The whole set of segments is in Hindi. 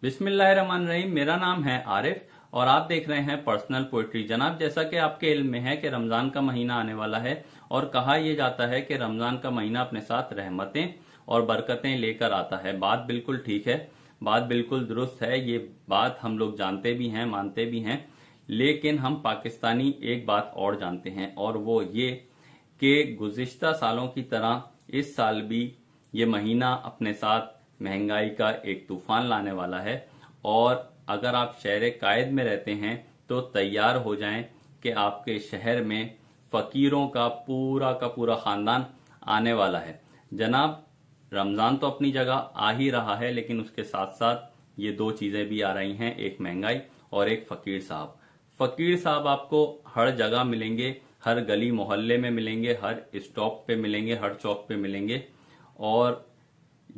बिस्मिल्लाहिर्रहमानिर्रहीम। मेरा नाम है आरिफ और आप देख रहे हैं पर्सनल पोइट्री। जनाब, जैसा कि आपके इल्म में है कि रमजान का महीना आने वाला है और कहा यह जाता है कि रमजान का महीना अपने साथ रहमतें और बरकतें लेकर आता है। बात बिल्कुल ठीक है, बात बिल्कुल दुरुस्त है। ये बात हम लोग जानते भी हैं, मानते भी हैं, लेकिन हम पाकिस्तानी एक बात और जानते हैं और वो ये कि गुज़िश्ता सालों की तरह इस साल भी ये महीना अपने साथ महंगाई का एक तूफान लाने वाला है। और अगर आप शहर कायद में रहते हैं तो तैयार हो जाएं कि आपके शहर में फकीरों का पूरा खानदान आने वाला है। जनाब, रमजान तो अपनी जगह आ ही रहा है, लेकिन उसके साथ साथ ये दो चीजें भी आ रही हैं, एक महंगाई और एक फकीर साहब। फकीर साहब आपको हर जगह मिलेंगे, हर गली मोहल्ले में मिलेंगे, हर स्टॉप पे मिलेंगे, हर चौक पे मिलेंगे। और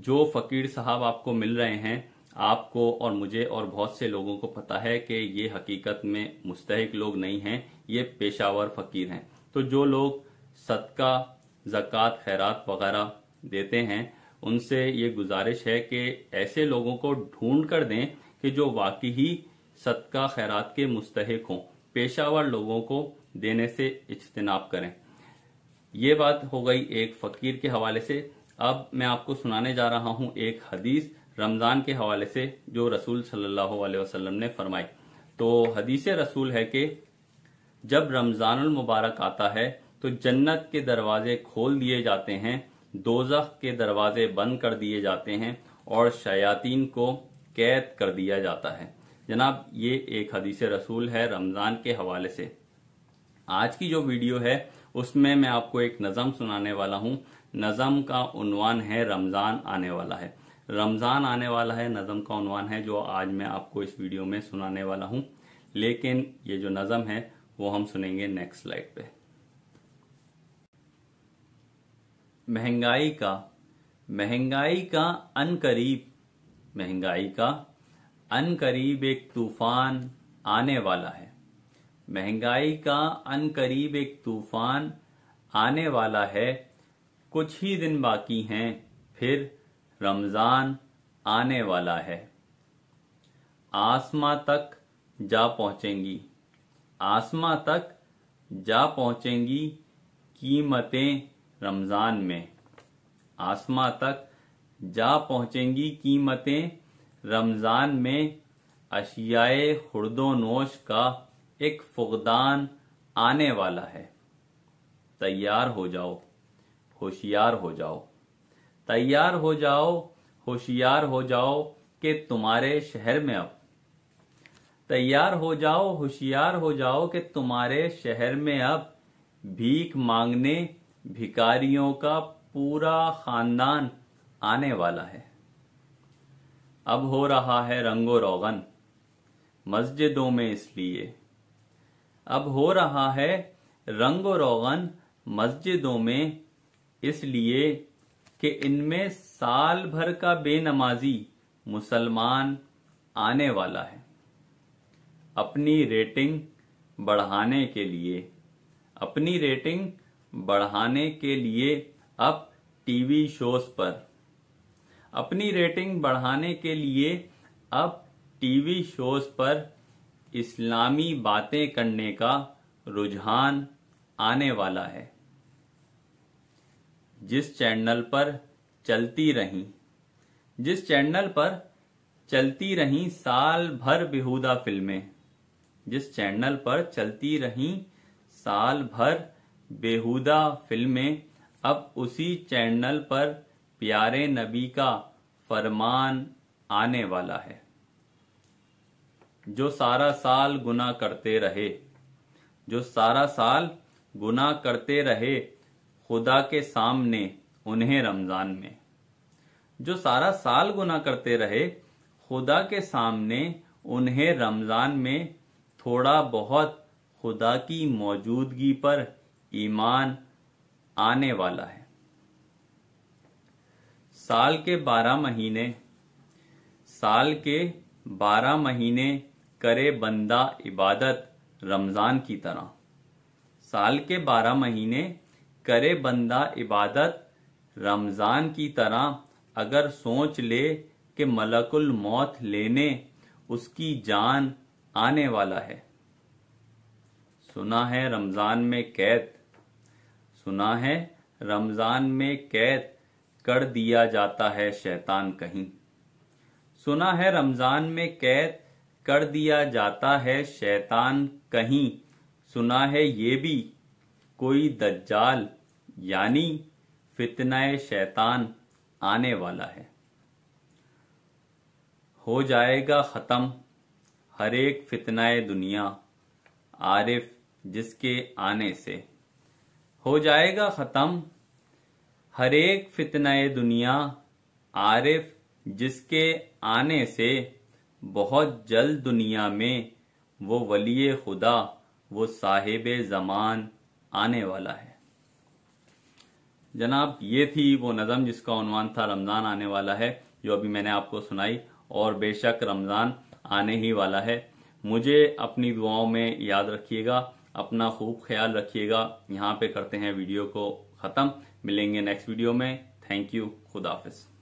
जो फकीर साहब आपको मिल रहे हैं, आपको और मुझे और बहुत से लोगों को पता है कि ये हकीकत में मुस्तहिक लोग नहीं हैं, ये पेशावर फकीर हैं। तो जो लोग सदका, ज़कात, खैरात वगैरह देते हैं, उनसे ये गुजारिश है कि ऐसे लोगों को ढूंढ कर दें कि जो वाकई ही सदका खैरात के मुस्तहिक हों। पेशावर लोगों को देने से इज्तिनाब करें। ये बात हो गई एक फकीर के हवाले से। अब मैं आपको सुनाने जा रहा हूं एक हदीस रमजान के हवाले से जो रसूल सल्लल्लाहु अलैहि वसल्लम ने फरमाई। तो हदीस रसूल है कि जब रमजानुल मुबारक आता है तो जन्नत के दरवाजे खोल दिए जाते हैं, दोज़ख के दरवाजे बंद कर दिए जाते हैं और शयातीन को कैद कर दिया जाता है। जनाब, ये एक हदीस रसूल है रमजान के हवाले से। आज की जो वीडियो है उसमें मैं आपको एक नज़म सुनाने वाला हूं। नज़म का उन्वान है रमजान आने वाला है। रमजान आने वाला है नज़म का उन्वान है जो आज मैं आपको इस वीडियो में सुनाने वाला हूं। लेकिन ये जो नज़म है वो हम सुनेंगे नेक्स्ट स्लाइड पे। महंगाई का अनकरीब, महंगाई का अनकरीब एक तूफान आने वाला है। महंगाई का अनकरीब एक तूफान आने वाला है। कुछ ही दिन बाकी हैं, फिर रमजान आने वाला है। आसमां तक जा पहुंचेंगी, आसमां तक जा पहुंचेंगी कीमतें रमजान में। आसमां तक जा पहुंचेंगी कीमतें रमजान में। अशियाए खुर्दो नोश का एक फुकदान आने वाला है। तैयार हो जाओ, होशियार हो जाओ, तैयार हो जाओ, होशियार हो जाओ कि तुम्हारे शहर में अब। तैयार हो जाओ, होशियार हो जाओ कि तुम्हारे शहर में अब भीख मांगने भिखारियों का पूरा खानदान आने वाला है। अब हो रहा है रंगो रोगन मस्जिदों में, इसलिए अब हो रहा है रंगो रोगन मस्जिदों में, इसलिए कि इनमें साल भर का बेनमाजी मुसलमान आने वाला है। अपनी रेटिंग बढ़ाने के लिए, अपनी रेटिंग बढ़ाने के लिए अब टीवी शोज पर, अपनी रेटिंग बढ़ाने के लिए अब टीवी शोज पर इस्लामी बातें करने का रुझान आने वाला है। जिस चैनल पर चलती रहीं, जिस चैनल पर चलती रहीं साल भर बेहुदा फिल्में, जिस चैनल पर चलती रहीं साल भर बेहुदा फिल्में, अब उसी चैनल पर प्यारे नबी का फरमान आने वाला है। जो सारा साल गुनाह करते रहे, जो सारा साल गुनाह करते रहे खुदा के सामने उन्हें रमजान में। जो सारा साल गुनाह करते रहे खुदा के सामने उन्हें रमजान में थोड़ा बहुत खुदा की मौजूदगी पर ईमान आने वाला है। साल के 12 महीने, साल के 12 महीने करे बंदा इबादत रमजान की तरह। साल के 12 महीने करे बंदा इबादत रमजान की तरह। अगर सोच ले कि मलकुल मौत लेने उसकी जान आने वाला है। सुना है रमजान में कैद, सुना है रमजान में कैद कर दिया जाता है शैतान कहीं। सुना है रमजान में कैद कर दिया जाता है शैतान कहीं। सुना है ये भी कोई दज्जाल यानी फितनाए शैतान आने वाला है। हो जाएगा खत्म हर एक फितनाए दुनिया आरिफ जिसके आने से। हो जाएगा खत्म हर एक फितनाए दुनिया आरिफ जिसके आने से। बहुत जल्द दुनिया में वो वलिये खुदा वो साहिबे ज़मान आने वाला है। जनाब, ये थी वो नज़म जिसका उन्वान था रमज़ान आने वाला है, जो अभी मैंने आपको सुनाई। और बेशक रमज़ान आने ही वाला है। मुझे अपनी दुआओं में याद रखिएगा, अपना खूब ख्याल रखिएगा। यहाँ पे करते हैं वीडियो को ख़त्म। मिलेंगे नेक्स्ट वीडियो में। Thank you. खुदा हाफिज़।